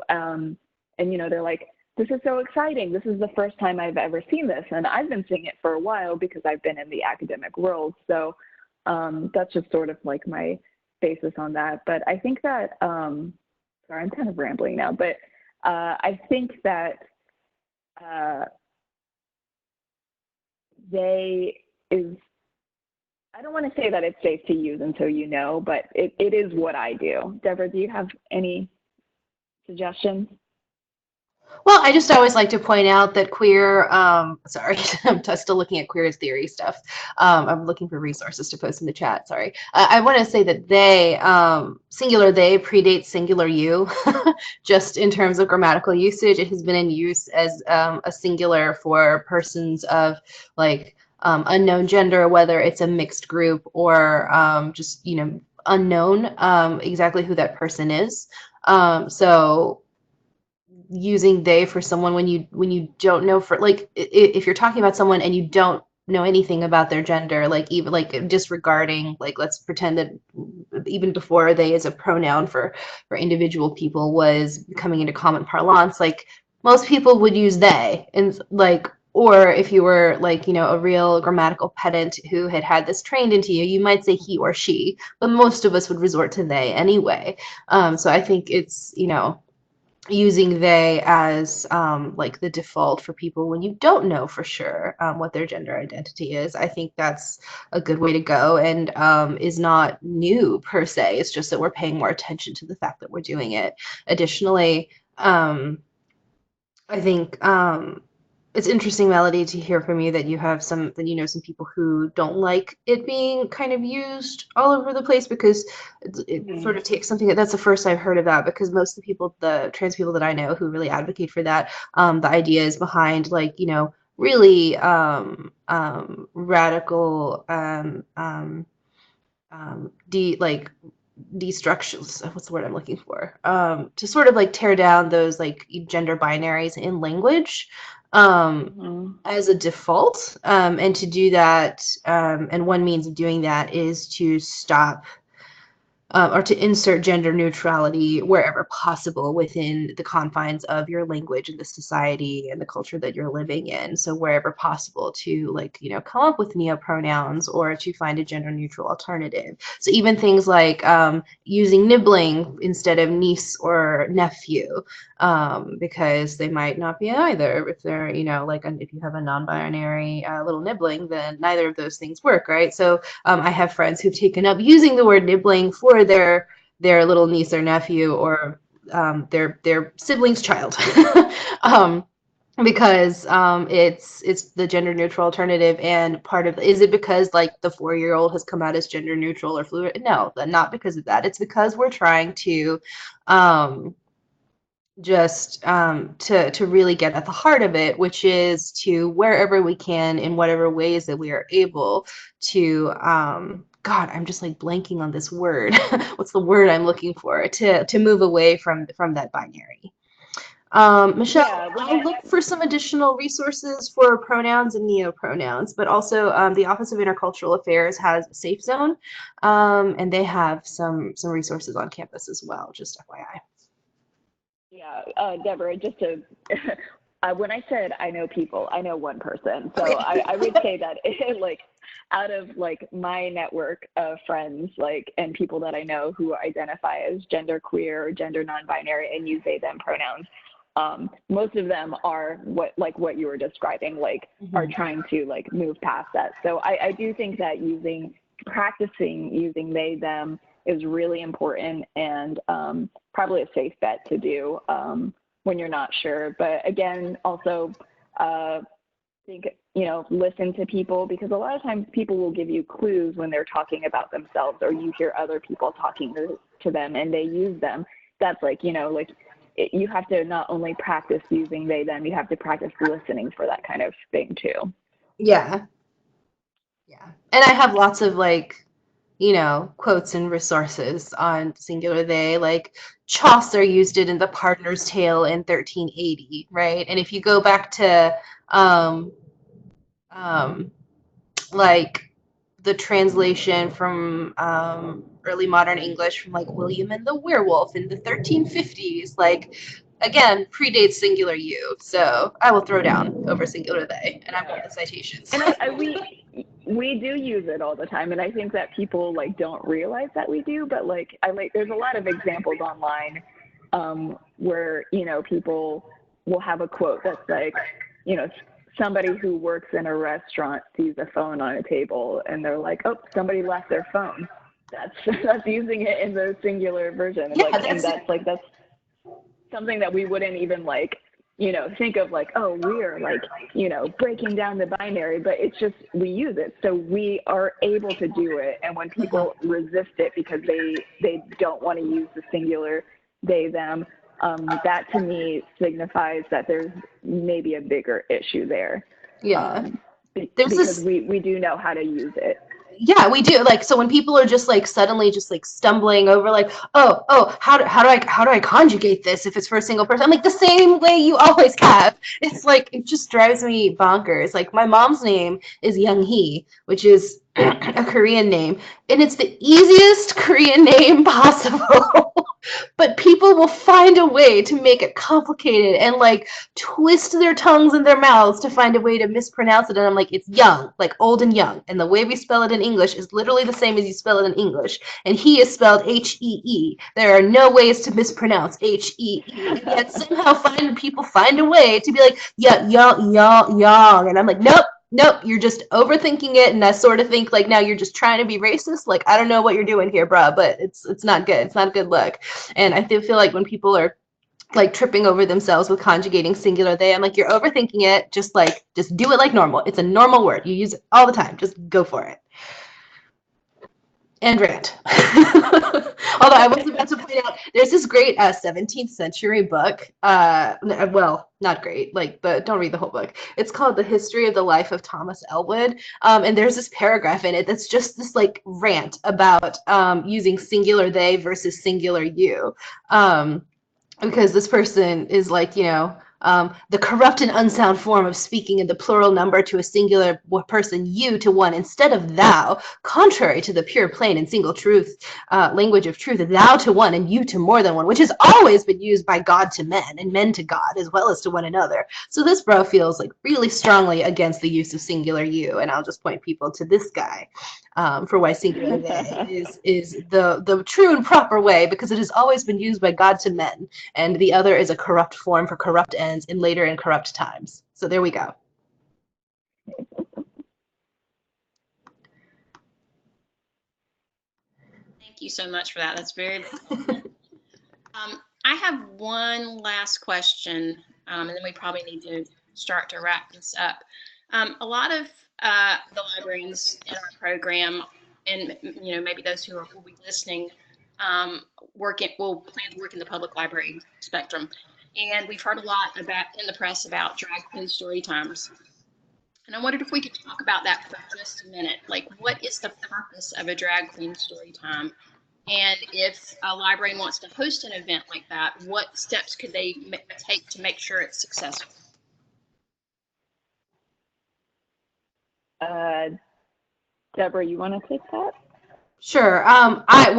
And, you know, they're like, this is so exciting. This is the first time I've ever seen this. And I've been seeing it for a while because I've been in the academic world. So that's just sort of like my basis on that. But I think that, sorry, I'm kind of rambling now, but I think that I don't want to say that it's safe to use until you know, but it is what I do. Deborah, do you have any suggestions? Well, I just always like to point out that queer, sorry, I'm still looking at queer as theory stuff. I'm looking for resources to post in the chat, sorry. I want to say that they, singular they predates singular you, just in terms of grammatical usage. It has been in use as a singular for persons of like unknown gender, whether it's a mixed group or just, you know, unknown exactly who that person is. So using they for someone when you don't know, for like if you're talking about someone and you don't know anything about their gender, like even like disregarding, like let's pretend that even before they as a pronoun for individual people was coming into common parlance, like most people would use they, and like, or if you were like, you know, a real grammatical pedant who had this trained into you, you might say he or she, but most of us would resort to they anyway. So I think it's, you know, using they as like the default for people when you don't know for sure what their gender identity is. I think that's a good way to go, and is not new per se. It's just that we're paying more attention to the fact that we're doing it. Additionally, I think it's interesting, Melody, to hear from you that you have some, that you know some people who don't like it being kind of used all over the place, because it sort of takes something that's the first I've heard of that, because most of the people, the trans people that I know who really advocate for that, the idea is behind like, you know, really radical destructions, what's the word I'm looking for, to sort of like tear down those like gender binaries in language as a default, and to do that, and one means of doing that is to stop or to insert gender neutrality wherever possible within the confines of your language and the society and the culture that you're living in. So wherever possible to, like, you know, come up with neopronouns or to find a gender neutral alternative. So even things like using nibbling instead of niece or nephew, because they might not be either. If they're, you know, like if you have a non-binary little nibbling, then neither of those things work, right? So I have friends who've taken up using the word nibbling for their little niece or nephew, or their sibling's child, because it's the gender neutral alternative. And part of, is it because like the 4-year-old has come out as gender neutral or fluid? No, not because of that. It's because we're trying to just to really get at the heart of it, which is to, wherever we can, in whatever ways that we are able to, God, I'm just like blanking on this word. What's the word I'm looking for? To move away from that binary. Michelle, Yeah, I look for some additional resources for pronouns and neopronouns, but also the Office of Intercultural Affairs has a Safe Zone, and they have some resources on campus as well, just FYI. Yeah, Deborah, just to, when I said I know people, I know one person. So Okay. I would say that like out of like my network of friends, like, and people that I know who identify as genderqueer or gender non-binary and use they them pronouns, most of them are what you were describing, like are trying to like move past that. So I do think that practicing using they, them is really important, and probably a safe bet to do when you're not sure. But again, also think, listen to people, because a lot of times people will give you clues when they're talking about themselves, or you hear other people talking to them and they use them. That's like, you have to not only practice using they, them, you have to practice listening for that kind of thing too. Yeah. Yeah. And I have lots of quotes and resources on singular they, like Chaucer used it in The Pardoner's Tale in 1380, right? And if you go back to like the translation from early modern English from like William and the Werewolf in the 1350s, like again, predates singular you. So I will throw down over singular they, and I've got the citations. And we do use it all the time, and I think that people like don't realize that we do, but there's a lot of examples online where people will have a quote that's like, somebody who works in a restaurant sees a phone on a table and they're like, oh, somebody left their phone. That's using it in the singular version. Yeah, that's something that we wouldn't even think of like, oh, we're breaking down the binary, but it's just, we use it. So we are able to do it. And when people resist it because they don't want to use the singular they, them, that to me signifies that there's maybe a bigger issue there. Yeah. Because we do know how to use it. Yeah, we do. So when people are just suddenly just stumbling over how do I conjugate this if it's for a single person? I'm like, the same way you always have. It's it just drives me bonkers. My mom's name is Young Hee, which is a Korean name, and it's the easiest Korean name possible. But people will find a way to make it complicated and twist their tongues in their mouths to find a way to mispronounce it. And I'm like, it's young, old and young. And the way we spell it in English is literally the same as you spell it in English. And he is spelled H-E-E. There are no ways to mispronounce H-E-E. And yet somehow people find a way to be like, yeah, young. And I'm like, nope, you're just overthinking it. And I sort of think now you're just trying to be racist. I don't know what you're doing here, bruh, but it's not good. It's not a good look. And I feel like when people are tripping over themselves with conjugating singular they, I'm like, you're overthinking it. Just do it like normal. It's a normal word. You use it all the time. Just go for it. And rant. Although I was about to point out, there's this great 17th century book. Well, not great. Don't read the whole book. It's called The History of the Life of Thomas Elwood. And there's this paragraph in it that's just this rant about using singular they versus singular you. Because this person is the corrupt and unsound form of speaking in the plural number to a singular person, you to one, instead of thou, contrary to the pure, plain, and single truth, language of truth, thou to one and you to more than one, which has always been used by God to men and men to God, as well as to one another. So this bro feels really strongly against the use of singular you, and I'll just point people to this guy for why singular they is the true and proper way, because it has always been used by God to men, and the other is a corrupt form for corrupt ends in later and corrupt times. So there we go. Thank you so much for that. That's very I have one last question, and then we probably need to start to wrap this up. A lot of the librarians in our program, and maybe those who will be listening, will plan to work in the public library spectrum. And we've heard a lot about in the press about drag queen story times. And I wondered if we could talk about that for just a minute. What is the purpose of a drag queen story time? And if a librarian wants to host an event like that, what steps could they take to make sure it's successful? Deborah, you want to take that? Sure. I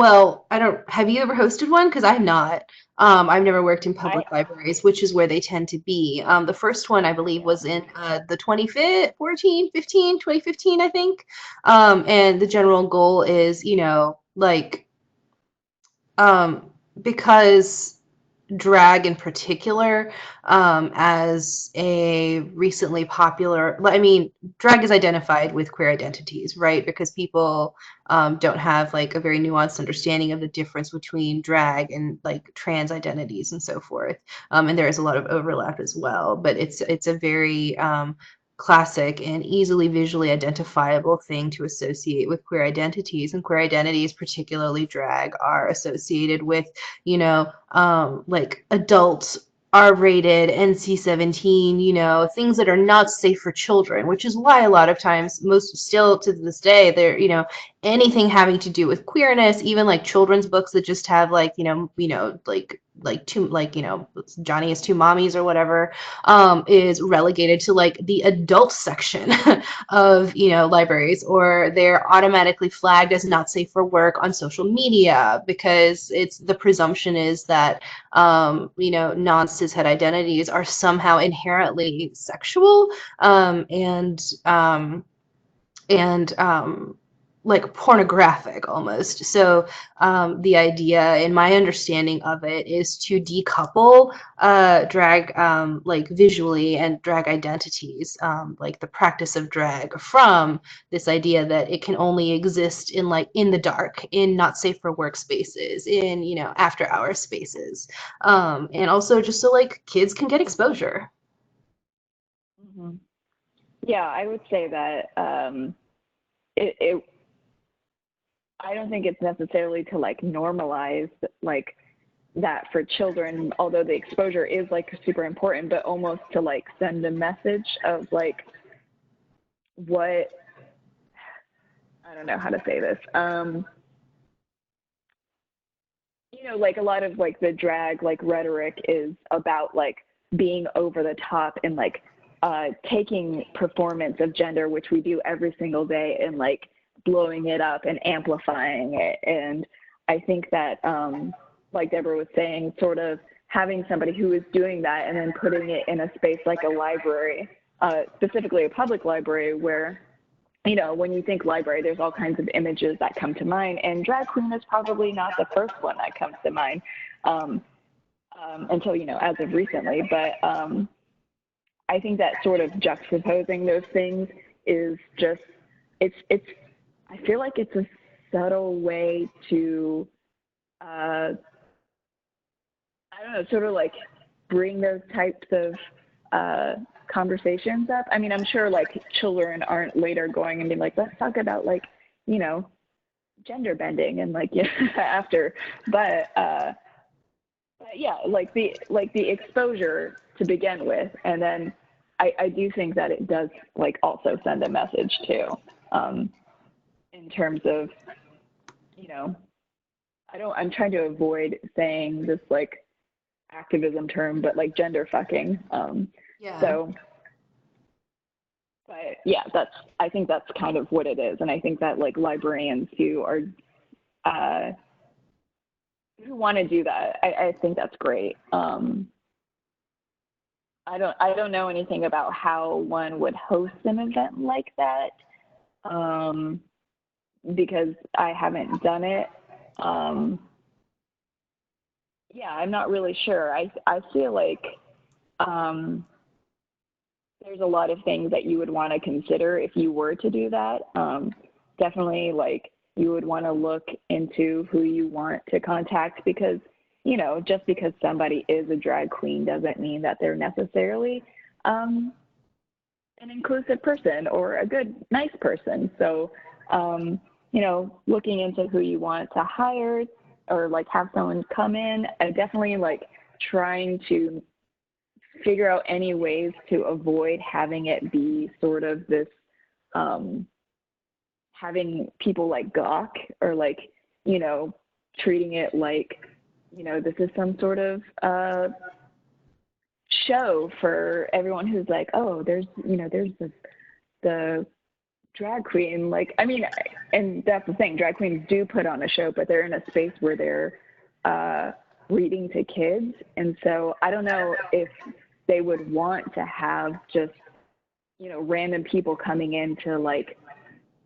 don't. Have you ever hosted one? Because I have not. I've never worked in public libraries, which is where they tend to be. The first one, I believe, was in the 2015, I think. And the general goal is, because drag in particular as a recently popular, I mean, drag is identified with queer identities, right? Because people don't have like a very nuanced understanding of the difference between drag and like trans identities and so forth. And there is a lot of overlap as well, but it's a very classic and easily visually identifiable thing to associate with queer identities, and queer identities, particularly drag, are associated with, you know, like adult R-rated, NC-17, you know, things that are not safe for children, which is why a lot of times, most still to this day, they're, you know, anything having to do with queerness, even like children's books that just have like, like two, like, you know, Johnny has two mommies or whatever, is relegated to like the adult section of, you know, libraries, or they're automatically flagged as not safe for work on social media because it's the presumption is that you know, non-cishet identities are somehow inherently sexual, and like pornographic almost. So the idea, in my understanding of it, is to decouple drag like visually and drag identities, like the practice of drag, from this idea that it can only exist in like in the dark, in not safe for work spaces, in, you know, after hour spaces, and also just so like kids can get exposure. Mhm. Yeah, I would say that it I don't think it's necessarily to like normalize like that for children, although the exposure is like super important, but almost to like send a message of like what, I don't know how to say this. You know, like a lot of like the drag like rhetoric is about like being over the top and like taking performance of gender, which we do every single day, and like blowing it up and amplifying it. And I think that like Deborah was saying, sort of having somebody who is doing that and then putting it in a space like a library, specifically a public library, where, you know, when you think library, there's all kinds of images that come to mind, and drag queen is probably not the first one that comes to mind until, you know, as of recently. But I think that sort of juxtaposing those things is just, I feel like it's a subtle way to, I don't know, sort of like bring those types of conversations up. I mean, I'm sure like children aren't later going and being like, let's talk about like, you know, gender bending and like, yeah, after, but yeah, like the exposure to begin with, and then I do think that it does like also send a message too, in terms of, you know, I'm trying to avoid saying this like activism term, but like gender fucking. Yeah. So, but yeah, I think that's kind of what it is. And I think that like librarians who are, who want to do that, I think that's great. I don't know anything about how one would host an event like that, because I haven't done it. Yeah, I'm not really sure. I feel like there's a lot of things that you would want to consider if you were to do that. Definitely, like, you would want to look into who you want to contact, because, you know, just because somebody is a drag queen doesn't mean that they're necessarily an inclusive person or a good, nice person. So, you know, looking into who you want to hire or like have someone come in, definitely like trying to figure out any ways to avoid having it be sort of this, having people like gawk or like, you know, treating it like, you know, this is some sort of show for everyone who's like, oh, there's, you know, there's the drag queen. Like, I mean, and that's the thing, drag queens do put on a show, but they're in a space where they're reading to kids. And so I don't know if they would want to have just, you know, random people coming in to like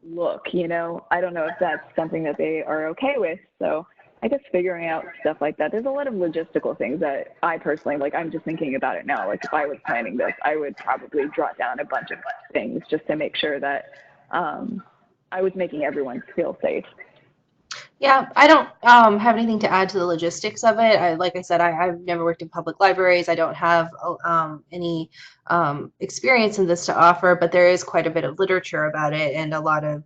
look, you know. I don't know if that's something that they are okay with. So I guess figuring out stuff like that. There's a lot of logistical things that I personally, like, I'm just thinking about it now. Like, if I was planning this, I would probably jot down a bunch of things just to make sure that I was making everyone feel safe. Yeah, I don't have anything to add to the logistics of it. Like I said, I've never worked in public libraries. I don't have any experience in this to offer, but there is quite a bit of literature about it and a lot of,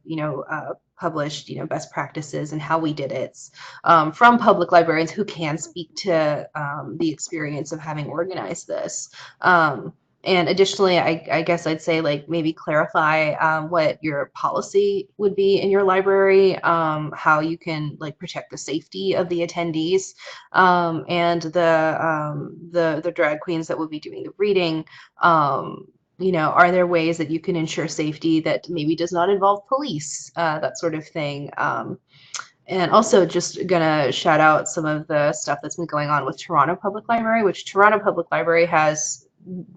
published, best practices and how we did it from public librarians who can speak to the experience of having organized this. And additionally, I guess I'd say, like, maybe clarify what your policy would be in your library, how you can, like, protect the safety of the attendees, and the drag queens that will be doing the reading. Are there ways that you can ensure safety that maybe does not involve police, that sort of thing. And also, just gonna shout out some of the stuff that's been going on with Toronto Public Library, which Toronto Public Library has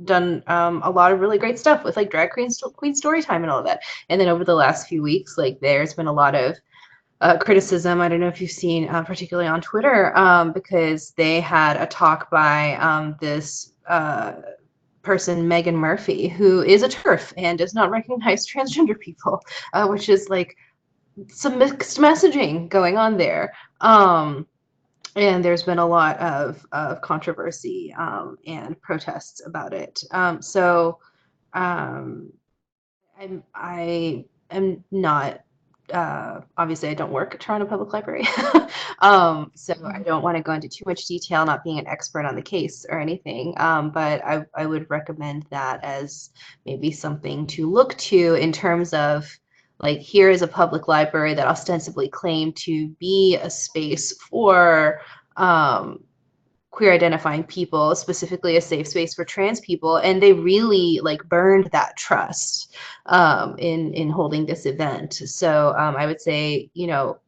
done a lot of really great stuff with, like, drag queen story time and all of that. And then over the last few weeks, like, there's been a lot of criticism. I don't know if you've seen, particularly on Twitter, because they had a talk by this person, Megan Murphy, who is a TERF and does not recognize transgender people, which is, like, some mixed messaging going on there. And there's been a lot of controversy and protests about it. I am not, obviously I don't work at Toronto Public Library, so I don't want to go into too much detail, not being an expert on the case or anything, but I would recommend that as maybe something to look to in terms of, like, here is a public library that ostensibly claimed to be a space for queer identifying people, specifically a safe space for trans people, and they really, like, burned that trust in holding this event. So I would say,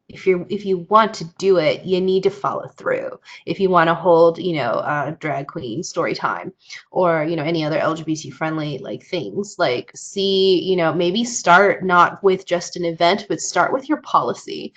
if you want to do it, you need to follow through. If you want to hold, drag queen story time, or any other LGBT friendly, like, things, like, see, maybe start not with just an event, but start with your policy.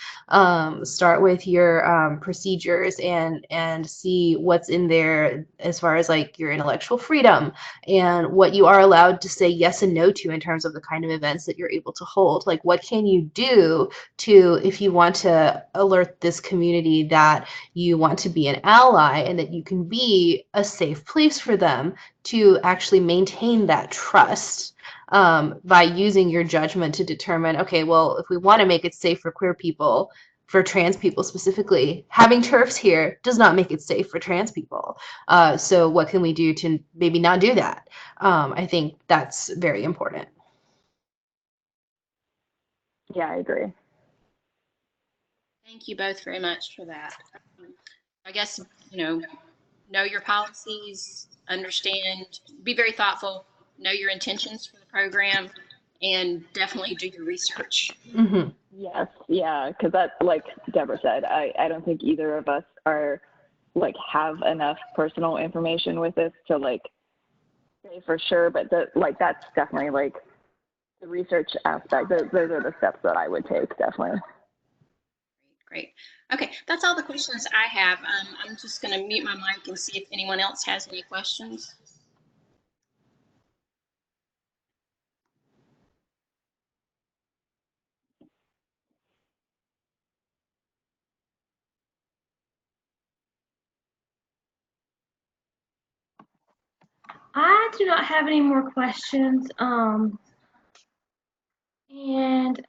Start with your procedures, and see what's in there as far as, like, your intellectual freedom and what you are allowed to say yes and no to in terms of the kind of events that you're able to hold. Like, what can you do to, if you want to alert this community that you want to be an ally and that you can be a safe place for them, to actually maintain that trust, by using your judgment to determine, okay, well, if we want to make it safe for queer people, for trans people specifically, having TERFs here does not make it safe for trans people. So what can we do to maybe not do that? I think that's very important. Yeah, I agree. Thank you both very much for that. I guess, know your policies, understand, be very thoughtful, know your intentions for the program, and definitely do your research. Mm-hmm. Yes, yeah, because that's, like Deborah said, I don't think either of us are, like, have enough personal information with this to, like, say for sure, but that's definitely, like, the research aspect. Those are the steps that I would take, definitely. Great. Okay, that's all the questions I have. I'm just going to mute my mic and see if anyone else has any questions. I do not have any more questions. And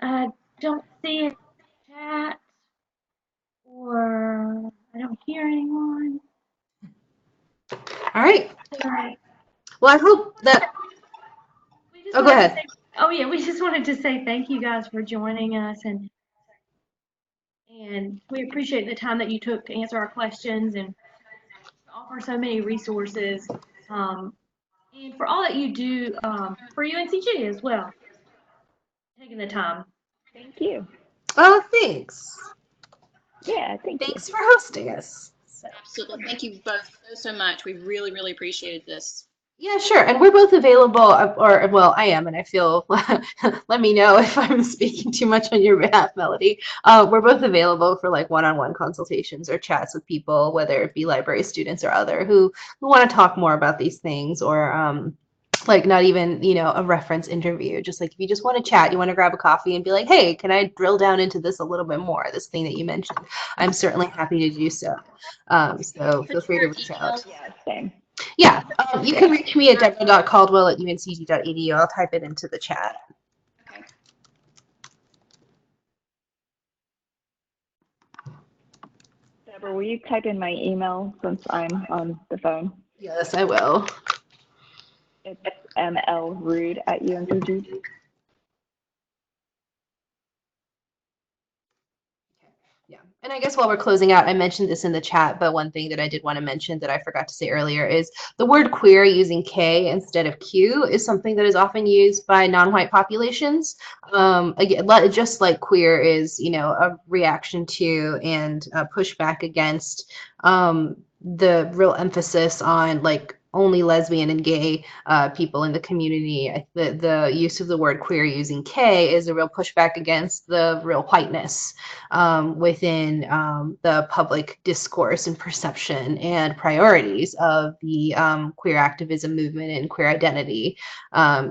I don't see a chat, or I don't hear anyone. All right. All right. Well, I hope that. Oh, go ahead. We just wanted to say thank you guys for joining us, and we appreciate the time that you took to answer our questions and offer so many resources, and for all that you do for UNCG as well, taking the time. Thank you. Oh, thanks. Yeah, thanks for hosting us. Absolutely. Thank you both so much. We really, really appreciated this. Yeah, sure. And we're both available, or well, I am, and I feel, let me know if I'm speaking too much on your behalf, Melody. We're both available for like one-on-one consultations or chats with people, whether it be library students or other who want to talk more about these things, or like not even, a reference interview. Just like if you just want to chat, you want to grab a coffee and be like, hey, can I drill down into this a little bit more, this thing that you mentioned? I'm certainly happy to do so. So feel Put free to your reach email. out. Yeah, same. Yeah, you can reach me at deborah.caldwell@uncg.edu. I'll type it into the chat. Okay. Deborah, will you type in my email since I'm on the phone? Yes, I will. It's mlrood@uncg. Yeah. And I guess while we're closing out, I mentioned this in the chat, but one thing that I did want to mention that I forgot to say earlier is the word queer using K instead of Q is something that is often used by non-white populations. Again, just like queer is, a reaction to and a pushback against the real emphasis on like only lesbian and gay people in the community. The use of the word queer using K is a real pushback against the real whiteness within the public discourse and perception and priorities of the queer activism movement and queer identity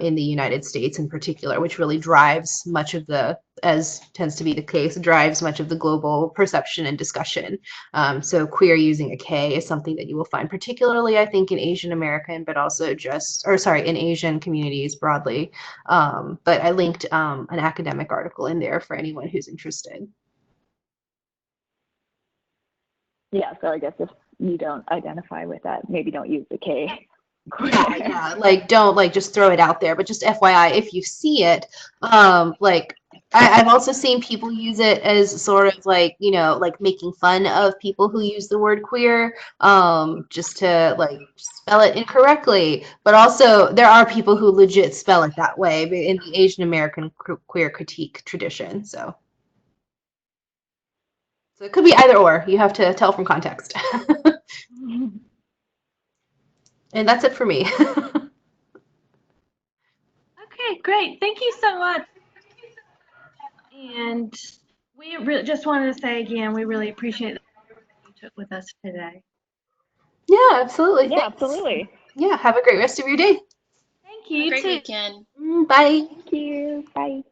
in the United States in particular, which really drives much of as tends to be the case, drives much of the global perception and discussion. So queer using a K is something that you will find particularly, I think, in Asian American, but also in Asian communities broadly. But I linked an academic article in there for anyone who's interested. Yeah, so I guess if you don't identify with that, maybe don't use the K. Yeah, like don't like just throw it out there, but just FYI, if you see it, like I've also seen people use it as sort of like, like making fun of people who use the word queer, just to like spell it incorrectly. But also there are people who legit spell it that way in the Asian American queer critique tradition. So it could be either or. You have to tell from context. And that's it for me. Okay, great. Thank you so much. And we just wanted to say again, we really appreciate the time you took with us today. Yeah, absolutely. Yeah, Thanks. absolutely. Yeah, have a great rest of your day. Thank Have a you great too. weekend. Bye. Thank you. Bye.